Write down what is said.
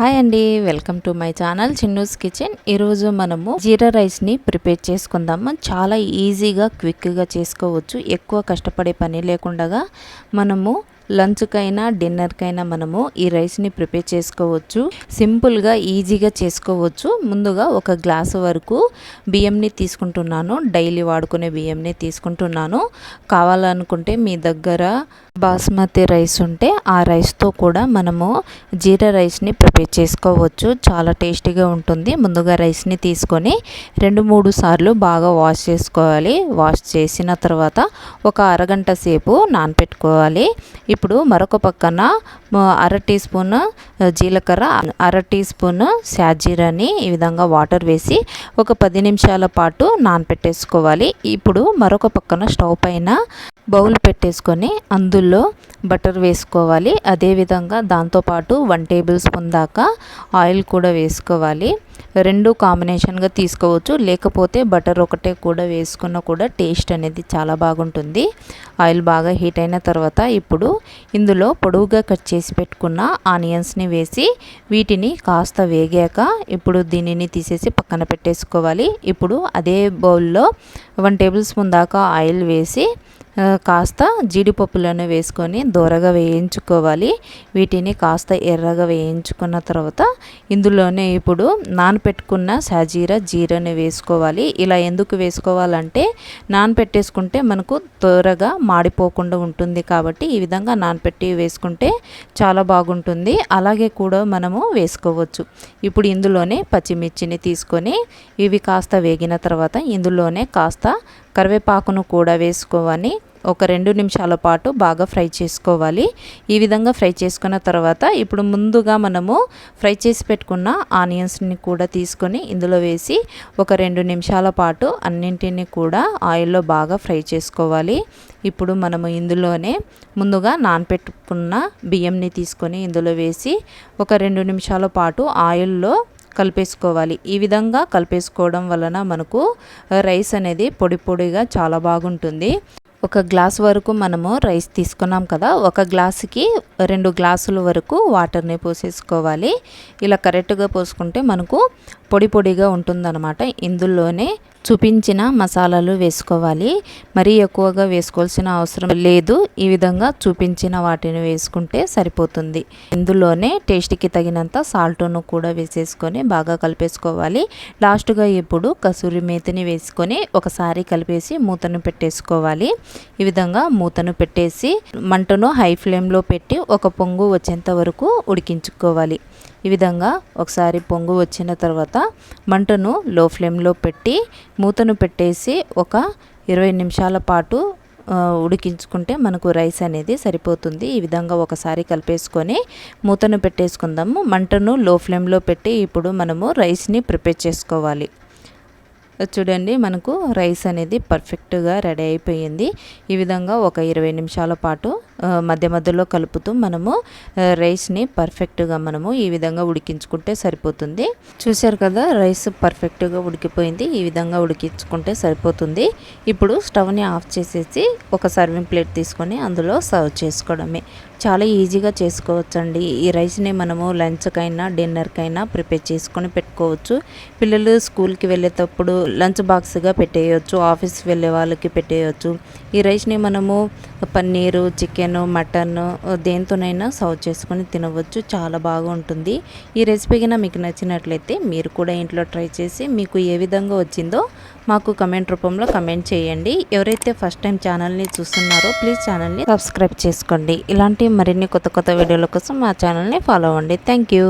Hi అండి, welcome to my channel Chinnu's kitchen. ఈరోజు మనము జీరా రైస్ని ప్రిపేర్ చేసుకుందాము. చాలా ఈజీగా క్విక్గా చేసుకోవచ్చు. ఎక్కువ కష్టపడే పని లేకుండా మనము లంచ్కైనా డిన్నర్కైనా మనము ఈ రైస్ని ప్రిపేర్ చేసుకోవచ్చు. సింపుల్గా ఈజీగా చేసుకోవచ్చు. ముందుగా ఒక గ్లాసు వరకు బియ్యంని తీసుకుంటున్నాను. డైలీ వాడుకునే బియ్యంని తీసుకుంటున్నాను. కావాలనుకుంటే మీ దగ్గర బాస్మతి రైస్ ఉంటే ఆ రైస్తో కూడా మనము జీరా రైస్ని ప్రిపేర్ చేసుకోవచ్చు. చాలా టేస్టీగా ఉంటుంది. ముందుగా రైస్ని తీసుకొని 2-3 సార్లు బాగా వాష్ చేసుకోవాలి. వాష్ చేసిన తర్వాత ఒక అరగంట సేపు నానపెట్టుకోవాలి. ఇప్పుడు మరొక పక్కన 1/2 టీ స్పూన్ జీలకర్ర, 1/2 టీ స్పూన్ సాజీరాని ఈ విధంగా వాటర్ వేసి ఒక 10 నిమిషాల పాటు నానపెట్టేసుకోవాలి. ఇప్పుడు మరొక పక్కన స్టవ్ పైన బౌల్ పెట్టేసుకొని అందులో బటర్ వేసుకోవాలి. అదేవిధంగా దాంతోపాటు 1 టేబుల్ స్పూన్ దాకా ఆయిల్ కూడా వేసుకోవాలి. 2 కాంబినేషన్గా తీసుకోవచ్చు, లేకపోతే బటర్ ఒకటే కూడా వేసుకున్న కూడా టేస్ట్ అనేది చాలా బాగుంటుంది. ఆయిల్ బాగా హీట్ అయిన తర్వాత ఇప్పుడు ఇందులో పొడవుగా కట్ చేసి పెట్టుకున్న ఆనియన్స్ని వేసి వీటిని కాస్త వేగాక ఇప్పుడు దీనిని తీసేసి పక్కన పెట్టేసుకోవాలి. ఇప్పుడు అదే బౌల్లో 1 టేబుల్ స్పూన్ దాకా ఆయిల్ వేసి కాస్త జీడిపప్పులను వేసుకొని దోరగా వేయించుకోవాలి. వీటిని కాస్త ఎర్రగా వేయించుకున్న తర్వాత ఇందులోనే ఇప్పుడు నానపెట్టుకున్న జీరాని వేసుకోవాలి. ఇలా ఎందుకు వేసుకోవాలంటే నానపెట్టేసుకుంటే మనకు త్వరగా మాడిపోకుండా ఉంటుంది కాబట్టి ఈ విధంగా నానపెట్టి వేసుకుంటే చాలా బాగుంటుంది. అలాగే కూడా మనము వేసుకోవచ్చు. ఇప్పుడు ఇందులోనే పచ్చిమిర్చిని తీసుకొని ఇవి కాస్త వేగిన తర్వాత ఇందులోనే కాస్త కరివేపాకును కూడా వేసుకోవాలి. ఒక 2 నిమిషాల పాటు బాగా ఫ్రై చేసుకోవాలి. ఈ విధంగా ఫ్రై చేసుకున్న తర్వాత ఇప్పుడు ముందుగా మనము ఫ్రై చేసి పెట్టుకున్న ఆనియన్స్ని కూడా తీసుకొని ఇందులో వేసి ఒక 2 నిమిషాల పాటు అన్నింటినీ కూడా ఆయిల్లో బాగా ఫ్రై చేసుకోవాలి. ఇప్పుడు మనము ఇందులోనే ముందుగా నానపెట్టుకున్న బియ్యంని తీసుకొని ఇందులో వేసి ఒక 2 నిమిషాల పాటు ఆయిల్లో కలిపేసుకోవాలి. ఈ విధంగా కలిపేసుకోవడం వలన మనకు రైస్ అనేది పొడి పొడిగా చాలా బాగుంటుంది. ఒక గ్లాస్ వరకు మనము రైస్ తీసుకున్నాం కదా, ఒక గ్లాసుకి 2 గ్లాసుల వరకు వాటర్ని పోసేసుకోవాలి. ఇలా కరెక్ట్గా పోసుకుంటే మనకు పొడి పొడిగా ఉంటుందన్నమాట. ఇందులోనే చూపించిన మసాలాలు వేసుకోవాలి. మరీ ఎక్కువగా వేసుకోవాల్సిన అవసరం లేదు. ఈ విధంగా చూపించిన వాటిని వేసుకుంటే సరిపోతుంది. ఇందులోనే టేస్ట్కి తగినంత సాల్ట్ను కూడా వేసేసుకొని బాగా కలిపేసుకోవాలి. లాస్ట్గా ఇప్పుడు కసూరి మేతిని వేసుకొని ఒకసారి కలిపేసి మూతను పెట్టేసుకోవాలి. ఈ విధంగా మూతను పెట్టేసి మంటను హై ఫ్లేమ్లో పెట్టి ఒక పొంగు వచ్చేంత వరకు ఉడికించుకోవాలి. ఈ విధంగా ఒకసారి పొంగు వచ్చిన తర్వాత మంటను లో ఫ్లేమ్లో పెట్టి మూతను పెట్టేసి ఒక 20 నిమిషాల పాటు ఉడికించుకుంటే మనకు రైస్ అనేది సరిపోతుంది. ఈ విధంగా ఒకసారి కలిపేసుకొని మూతను పెట్టేసుకుందాము. మంటను లో ఫ్లేమ్లో పెట్టి ఇప్పుడు మనము రైస్ని ప్రిపేర్ చేసుకోవాలి. చూడండి, మనకు రైస్ అనేది పర్ఫెక్ట్గా రెడీ అయిపోయింది. ఈ విధంగా ఒక 20 నిమిషాల పాటు మధ్య మధ్యలో కలుపుతూ మనము రైస్ని పర్ఫెక్ట్గా మనము ఈ విధంగా ఉడికించుకుంటే సరిపోతుంది. చూశారు కదా, రైస్ పర్ఫెక్ట్గా ఉడికిపోయింది. ఈ విధంగా ఉడికించుకుంటే సరిపోతుంది. ఇప్పుడు స్టవ్ని ఆఫ్ చేసేసి ఒక సర్వింగ్ ప్లేట్ తీసుకొని అందులో సర్వ్ చేసుకోవడమే. చాలా ఈజీగా చేసుకోవచ్చండి. ఈ రైస్ని మనము లంచ్కైనా డిన్నర్కైనా ప్రిపేర్ చేసుకొని పెట్టుకోవచ్చు. పిల్లలు స్కూల్కి వెళ్ళేటప్పుడు లంచ్ బాక్స్గా పెట్టేయచ్చు, ఆఫీస్కి వెళ్ళే వాళ్ళకి పెట్టేయచ్చు. ఈ రైస్ని మనము పన్నీరు, చికెన్, మటన్ దేంతోనైనా సర్వ్ చేసుకొని తినవచ్చు. చాలా బాగా ఉంటుంది. ఈ రెసిపీ కన్నా మీకు నచ్చినట్లయితే మీరు కూడా ఇంట్లో ట్రై చేసి మీకు ఏ విధంగా వచ్చిందో మాకు కమెంట్ రూపంలో కమెంట్ చేయండి. ఎవరైతే ఫస్ట్ టైం ఛానల్ని చూస్తున్నారో ప్లీజ్ ఛానల్ని సబ్స్క్రైబ్ చేసుకోండి. ఇలాంటి మరిన్ని కొత్త వీడియోల కోసం మా ఛానల్ని ఫాలో అవ్వండి. Thank you.